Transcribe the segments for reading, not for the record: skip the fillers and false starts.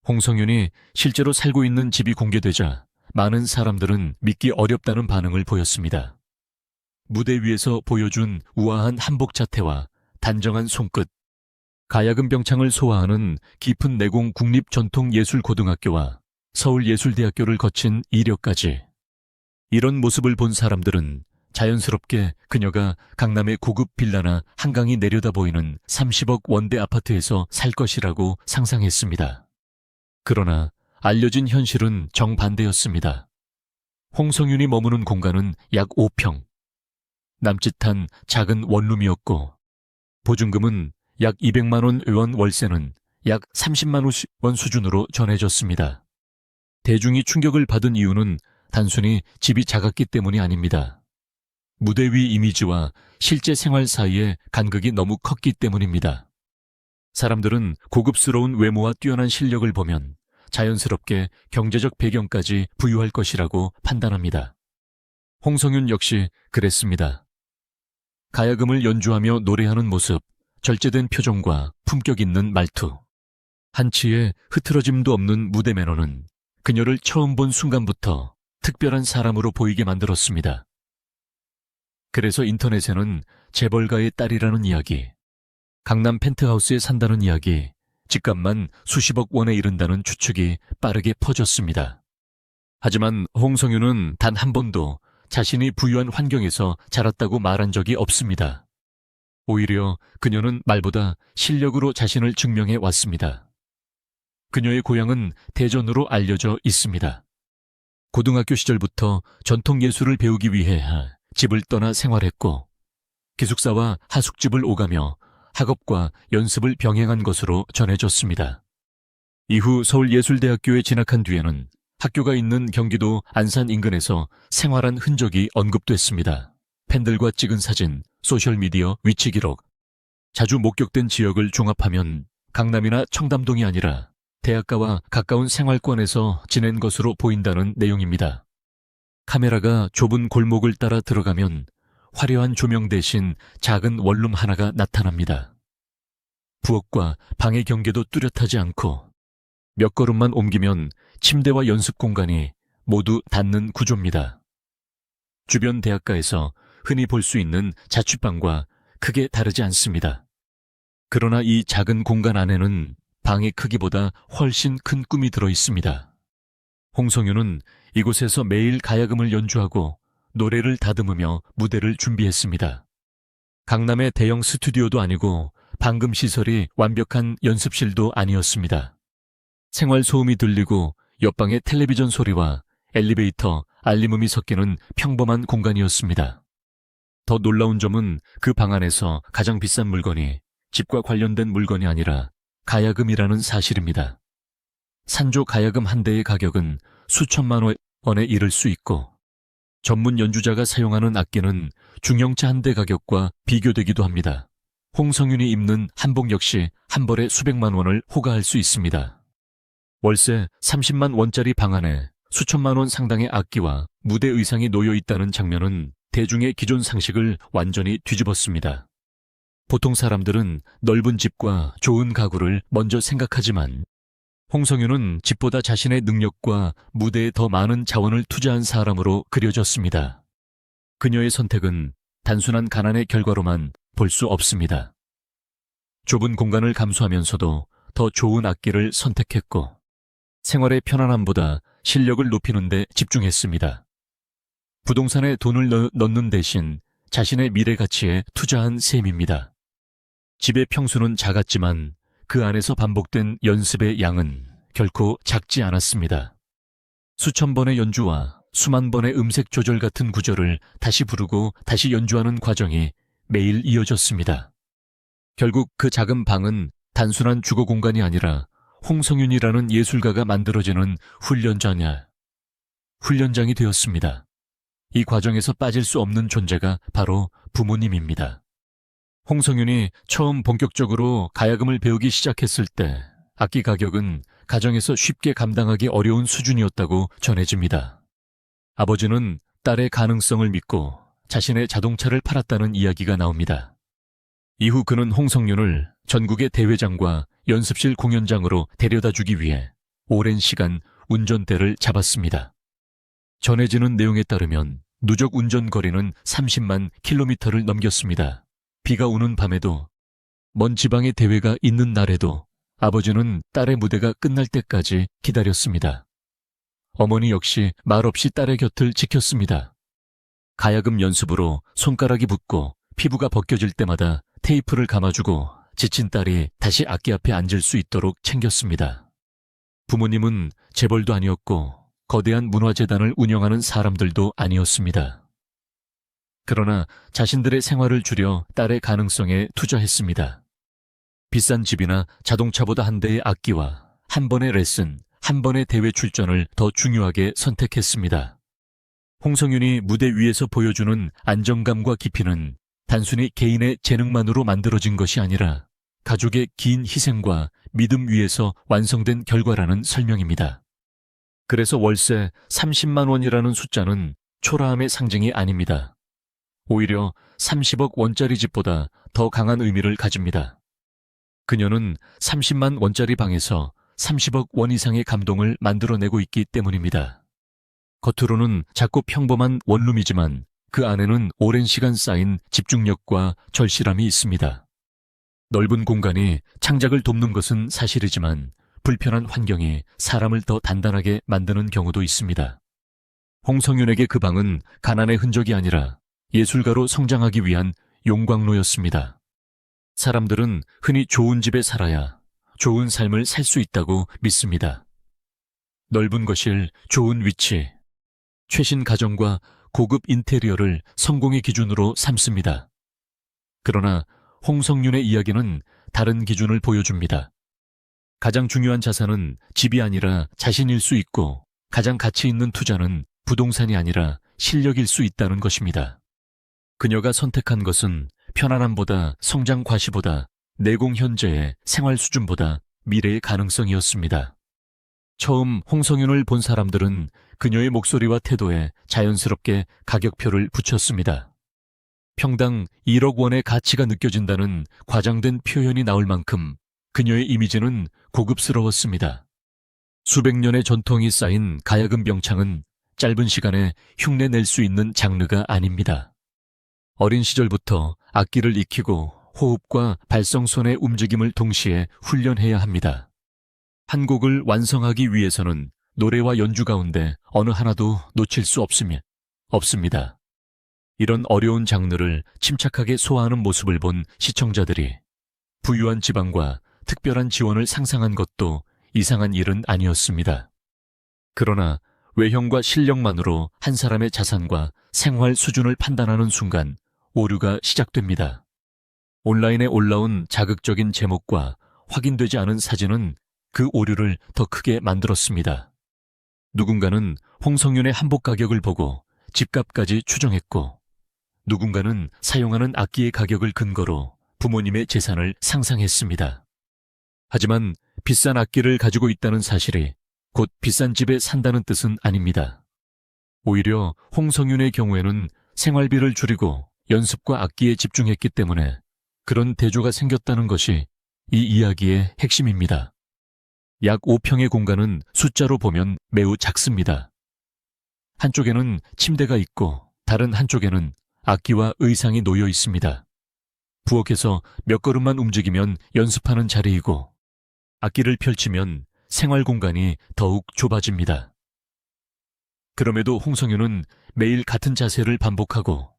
홍성윤이 실제로 살고 있는 집이 공개되자 많은 사람들은 믿기 어렵다는 반응을 보였습니다. 무대 위에서 보여준 우아한 한복 자태와 단정한 손끝, 가야금 병창을 소화하는 깊은 내공 국립전통예술고등학교와 서울예술대학교를 거친 이력까지, 이런 모습을 본 사람들은 자연스럽게 그녀가 강남의 고급 빌라나 한강이 내려다 보이는 30억 원대 아파트에서 살 것이라고 상상했습니다. 그러나 알려진 현실은 정반대였습니다. 홍성윤이 머무는 공간은 약 5평. 남짓한 작은 원룸이었고, 보증금은 약 200만 원 월세는 약 30만 원 수준으로 전해졌습니다. 대중이 충격을 받은 이유는 단순히 집이 작았기 때문이 아닙니다. 무대 위 이미지와 실제 생활 사이의 간극이 너무 컸기 때문입니다. 사람들은 고급스러운 외모와 뛰어난 실력을 보면 자연스럽게 경제적 배경까지 부유할 것이라고 판단합니다. 홍성윤 역시 그랬습니다. 가야금을 연주하며 노래하는 모습, 절제된 표정과 품격 있는 말투, 한치의 흐트러짐도 없는 무대 매너는 그녀를 처음 본 순간부터 특별한 사람으로 보이게 만들었습니다. 그래서 인터넷에는 재벌가의 딸이라는 이야기, 강남 펜트하우스에 산다는 이야기, 집값만 수십억 원에 이른다는 추측이 빠르게 퍼졌습니다. 하지만 홍성윤은 단 한 번도 자신이 부유한 환경에서 자랐다고 말한 적이 없습니다. 오히려 그녀는 말보다 실력으로 자신을 증명해 왔습니다. 그녀의 고향은 대전으로 알려져 있습니다. 고등학교 시절부터 전통예술을 배우기 위해 집을 떠나 생활했고, 기숙사와 하숙집을 오가며 학업과 연습을 병행한 것으로 전해졌습니다. 이후 서울예술대학교에 진학한 뒤에는 학교가 있는 경기도 안산 인근에서 생활한 흔적이 언급됐습니다. 팬들과 찍은 사진, 소셜미디어 위치 기록, 자주 목격된 지역을 종합하면 강남이나 청담동이 아니라 대학가와 가까운 생활권에서 지낸 것으로 보인다는 내용입니다. 카메라가 좁은 골목을 따라 들어가면 화려한 조명 대신 작은 원룸 하나가 나타납니다. 부엌과 방의 경계도 뚜렷하지 않고 몇 걸음만 옮기면 침대와 연습 공간이 모두 닿는 구조입니다. 주변 대학가에서 흔히 볼 수 있는 자취방과 크게 다르지 않습니다. 그러나 이 작은 공간 안에는 방의 크기보다 훨씬 큰 꿈이 들어 있습니다. 홍성윤은 이곳에서 매일 가야금을 연주하고 노래를 다듬으며 무대를 준비했습니다. 강남의 대형 스튜디오도 아니고 방금 시설이 완벽한 연습실도 아니었습니다. 생활 소음이 들리고 옆방의 텔레비전 소리와 엘리베이터, 알림음이 섞이는 평범한 공간이었습니다. 더 놀라운 점은 그 방 안에서 가장 비싼 물건이 집과 관련된 물건이 아니라 가야금이라는 사실입니다. 산조 가야금 한 대의 가격은 수천만 원에 이를 수 있고, 전문 연주자가 사용하는 악기는 중형차 한 대 가격과 비교되기도 합니다. 홍성윤이 입는 한복 역시 한 벌에 수백만 원을 호가할 수 있습니다. 월세 30만 원짜리 방 안에 수천만 원 상당의 악기와 무대 의상이 놓여 있다는 장면은 대중의 기존 상식을 완전히 뒤집었습니다. 보통 사람들은 넓은 집과 좋은 가구를 먼저 생각하지만 홍성윤은 집보다 자신의 능력과 무대에 더 많은 자원을 투자한 사람으로 그려졌습니다. 그녀의 선택은 단순한 가난의 결과로만 볼 수 없습니다. 좁은 공간을 감수하면서도 더 좋은 악기를 선택했고, 생활의 편안함보다 실력을 높이는 데 집중했습니다. 부동산에 돈을 넣는 대신 자신의 미래 가치에 투자한 셈입니다. 집의 평수는 작았지만 그 안에서 반복된 연습의 양은 결코 작지 않았습니다. 수천 번의 연주와 수만 번의 음색 조절 같은 구절을 다시 부르고 다시 연주하는 과정이 매일 이어졌습니다. 결국 그 작은 방은 단순한 주거 공간이 아니라 홍성윤이라는 예술가가 만들어지는 훈련장이 되었습니다. 이 과정에서 빠질 수 없는 존재가 바로 부모님입니다. 홍성윤이 처음 본격적으로 가야금을 배우기 시작했을 때 악기 가격은 가정에서 쉽게 감당하기 어려운 수준이었다고 전해집니다. 아버지는 딸의 가능성을 믿고 자신의 자동차를 팔았다는 이야기가 나옵니다. 이후 그는 홍성윤을 전국의 대회장과 연습실 공연장으로 데려다 주기 위해 오랜 시간 운전대를 잡았습니다. 전해지는 내용에 따르면 누적 운전거리는 30만 킬로미터를 넘겼습니다. 비가 오는 밤에도, 먼 지방의 대회가 있는 날에도 아버지는 딸의 무대가 끝날 때까지 기다렸습니다. 어머니 역시 말없이 딸의 곁을 지켰습니다. 가야금 연습으로 손가락이 붓고 피부가 벗겨질 때마다 테이프를 감아주고 지친 딸이 다시 악기 앞에 앉을 수 있도록 챙겼습니다. 부모님은 재벌도 아니었고 거대한 문화재단을 운영하는 사람들도 아니었습니다. 그러나 자신들의 생활을 줄여 딸의 가능성에 투자했습니다. 비싼 집이나 자동차보다 한 대의 악기와 한 번의 레슨, 한 번의 대회 출전을 더 중요하게 선택했습니다. 홍성윤이 무대 위에서 보여주는 안정감과 깊이는 단순히 개인의 재능만으로 만들어진 것이 아니라 가족의 긴 희생과 믿음 위에서 완성된 결과라는 설명입니다. 그래서 월세 30만 원이라는 숫자는 초라함의 상징이 아닙니다. 오히려 30억 원짜리 집보다 더 강한 의미를 가집니다. 그녀는 30만 원짜리 방에서 30억 원 이상의 감동을 만들어내고 있기 때문입니다. 겉으로는 작고 평범한 원룸이지만 그 안에는 오랜 시간 쌓인 집중력과 절실함이 있습니다. 넓은 공간이 창작을 돕는 것은 사실이지만 불편한 환경이 사람을 더 단단하게 만드는 경우도 있습니다. 홍성윤에게 그 방은 가난의 흔적이 아니라 예술가로 성장하기 위한 용광로였습니다. 사람들은 흔히 좋은 집에 살아야 좋은 삶을 살 수 있다고 믿습니다. 넓은 거실, 좋은 위치, 최신 가정과 고급 인테리어를 성공의 기준으로 삼습니다. 그러나 홍성윤의 이야기는 다른 기준을 보여줍니다. 가장 중요한 자산은 집이 아니라 자신일 수 있고 가장 가치 있는 투자는 부동산이 아니라 실력일 수 있다는 것입니다. 그녀가 선택한 것은 편안함보다 성장 과시보다 내공 현재의 생활 수준보다 미래의 가능성이었습니다. 처음 홍성윤을 본 사람들은 그녀의 목소리와 태도에 자연스럽게 가격표를 붙였습니다. 평당 1억 원의 가치가 느껴진다는 과장된 표현이 나올 만큼 그녀의 이미지는 고급스러웠습니다. 수백 년의 전통이 쌓인 가야금 병창은 짧은 시간에 흉내낼 수 있는 장르가 아닙니다. 어린 시절부터 악기를 익히고 호흡과 발성손의 움직임을 동시에 훈련해야 합니다. 한 곡을 완성하기 위해서는 노래와 연주 가운데 어느 하나도 놓칠 수 없습니다. 이런 어려운 장르를 침착하게 소화하는 모습을 본 시청자들이 부유한 지방과 특별한 지원을 상상한 것도 이상한 일은 아니었습니다. 그러나 외형과 실력만으로 한 사람의 자산과 생활 수준을 판단하는 순간 오류가 시작됩니다. 온라인에 올라온 자극적인 제목과 확인되지 않은 사진은 그 오류를 더 크게 만들었습니다. 누군가는 홍성윤의 한복 가격을 보고 집값까지 추정했고, 누군가는 사용하는 악기의 가격을 근거로 부모님의 재산을 상상했습니다. 하지만 비싼 악기를 가지고 있다는 사실이 곧 비싼 집에 산다는 뜻은 아닙니다. 오히려 홍성윤의 경우에는 생활비를 줄이고 연습과 악기에 집중했기 때문에 그런 대조가 생겼다는 것이 이 이야기의 핵심입니다. 약 5평의 공간은 숫자로 보면 매우 작습니다. 한쪽에는 침대가 있고 다른 한쪽에는 악기와 의상이 놓여 있습니다. 부엌에서 몇 걸음만 움직이면 연습하는 자리이고 악기를 펼치면 생활 공간이 더욱 좁아집니다. 그럼에도 홍성윤은 매일 같은 자세를 반복하고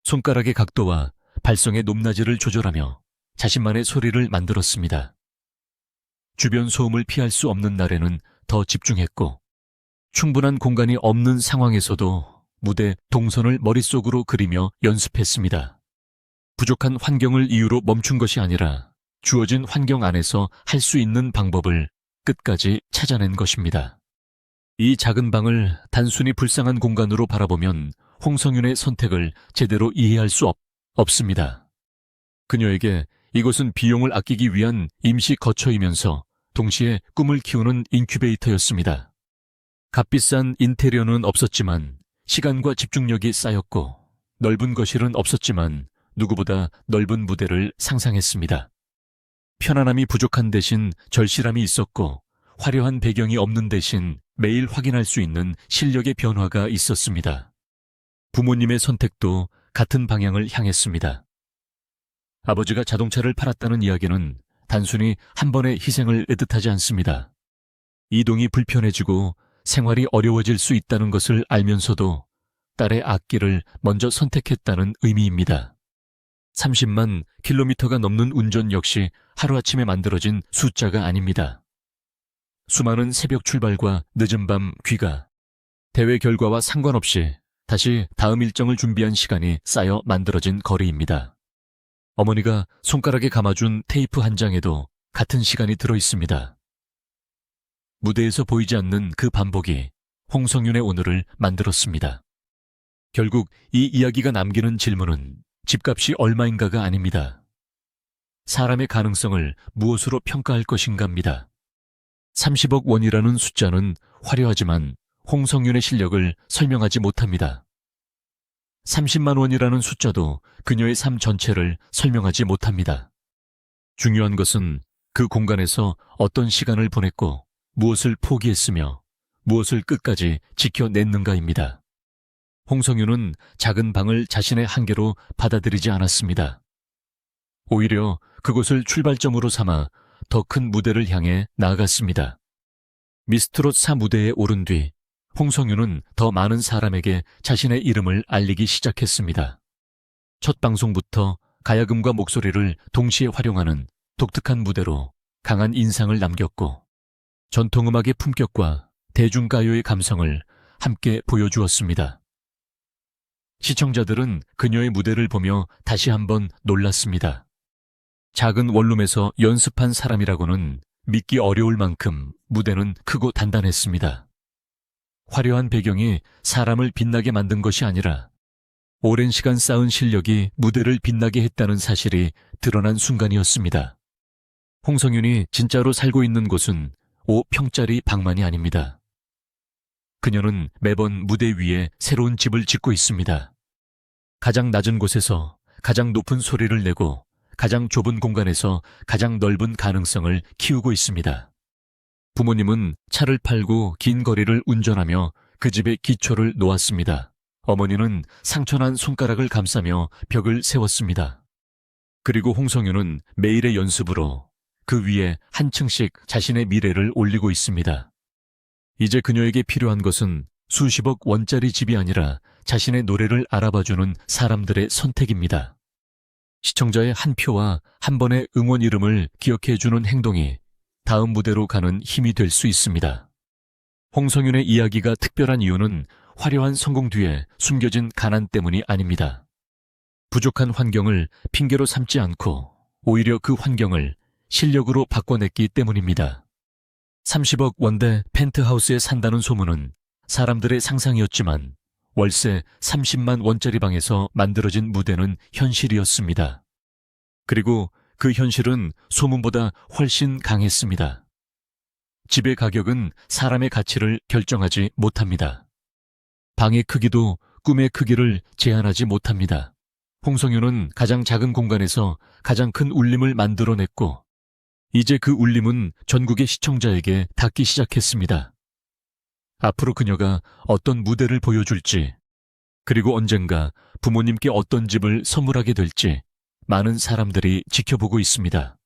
손가락의 각도와 발성의 높낮이를 조절하며 자신만의 소리를 만들었습니다. 주변 소음을 피할 수 없는 날에는 더 집중했고 충분한 공간이 없는 상황에서도 무대 동선을 머릿속으로 그리며 연습했습니다. 부족한 환경을 이유로 멈춘 것이 아니라 주어진 환경 안에서 할 수 있는 방법을 끝까지 찾아낸 것입니다. 이 작은 방을 단순히 불쌍한 공간으로 바라보면 홍성윤의 선택을 제대로 이해할 수 없습니다. 그녀에게 이곳은 비용을 아끼기 위한 임시 거처이면서 동시에 꿈을 키우는 인큐베이터였습니다. 값비싼 인테리어는 없었지만 시간과 집중력이 쌓였고 넓은 거실은 없었지만 누구보다 넓은 무대를 상상했습니다. 편안함이 부족한 대신 절실함이 있었고 화려한 배경이 없는 대신 매일 확인할 수 있는 실력의 변화가 있었습니다. 부모님의 선택도 같은 방향을 향했습니다. 아버지가 자동차를 팔았다는 이야기는 단순히 한 번의 희생을 뜻하지 않습니다. 이동이 불편해지고 생활이 어려워질 수 있다는 것을 알면서도 딸의 앞길을 먼저 선택했다는 의미입니다. 30만 킬로미터가 넘는 운전 역시 하루아침에 만들어진 숫자가 아닙니다. 수많은 새벽 출발과 늦은 밤 귀가, 대회 결과와 상관없이 다시 다음 일정을 준비한 시간이 쌓여 만들어진 거리입니다. 어머니가 손가락에 감아준 테이프 한 장에도 같은 시간이 들어 있습니다. 무대에서 보이지 않는 그 반복이 홍성윤의 오늘을 만들었습니다. 결국 이 이야기가 남기는 질문은 집값이 얼마인가가 아닙니다. 사람의 가능성을 무엇으로 평가할 것인가입니다. 30억 원이라는 숫자는 화려하지만 홍성윤의 실력을 설명하지 못합니다. 30만 원이라는 숫자도 그녀의 삶 전체를 설명하지 못합니다. 중요한 것은 그 공간에서 어떤 시간을 보냈고 무엇을 포기했으며 무엇을 끝까지 지켜냈는가입니다. 홍성윤은 작은 방을 자신의 한계로 받아들이지 않았습니다. 오히려 그곳을 출발점으로 삼아 더 큰 무대를 향해 나아갔습니다. 미스트롯 4 무대에 오른 뒤 홍성윤은 더 많은 사람에게 자신의 이름을 알리기 시작했습니다. 첫 방송부터 가야금과 목소리를 동시에 활용하는 독특한 무대로 강한 인상을 남겼고 전통음악의 품격과 대중가요의 감성을 함께 보여주었습니다. 시청자들은 그녀의 무대를 보며 다시 한번 놀랐습니다. 작은 원룸에서 연습한 사람이라고는 믿기 어려울 만큼 무대는 크고 단단했습니다. 화려한 배경이 사람을 빛나게 만든 것이 아니라 오랜 시간 쌓은 실력이 무대를 빛나게 했다는 사실이 드러난 순간이었습니다. 홍성윤이 진짜로 살고 있는 곳은 5평짜리 방만이 아닙니다. 그녀는 매번 무대 위에 새로운 집을 짓고 있습니다. 가장 낮은 곳에서 가장 높은 소리를 내고 가장 좁은 공간에서 가장 넓은 가능성을 키우고 있습니다. 부모님은 차를 팔고 긴 거리를 운전하며 그 집의 기초를 놓았습니다. 어머니는 상처난 손가락을 감싸며 벽을 세웠습니다. 그리고 홍성윤은 매일의 연습으로 그 위에 한 층씩 자신의 미래를 올리고 있습니다. 이제 그녀에게 필요한 것은 수십억 원짜리 집이 아니라 자신의 노래를 알아봐주는 사람들의 선택입니다. 시청자의 한 표와 한 번의 응원 이름을 기억해주는 행동이 다음 무대로 가는 힘이 될 수 있습니다. 홍성윤의 이야기가 특별한 이유는 화려한 성공 뒤에 숨겨진 가난 때문이 아닙니다. 부족한 환경을 핑계로 삼지 않고 오히려 그 환경을 실력으로 바꿔냈기 때문입니다. 30억 원대 펜트하우스에 산다는 소문은 사람들의 상상이었지만 월세 30만 원짜리 방에서 만들어진 무대는 현실이었습니다. 그리고 그 현실은 소문보다 훨씬 강했습니다. 집의 가격은 사람의 가치를 결정하지 못합니다. 방의 크기도 꿈의 크기를 제한하지 못합니다. 홍성윤은 가장 작은 공간에서 가장 큰 울림을 만들어냈고 이제 그 울림은 전국의 시청자에게 닿기 시작했습니다. 앞으로 그녀가 어떤 무대를 보여줄지, 그리고 언젠가 부모님께 어떤 집을 선물하게 될지 많은 사람들이 지켜보고 있습니다.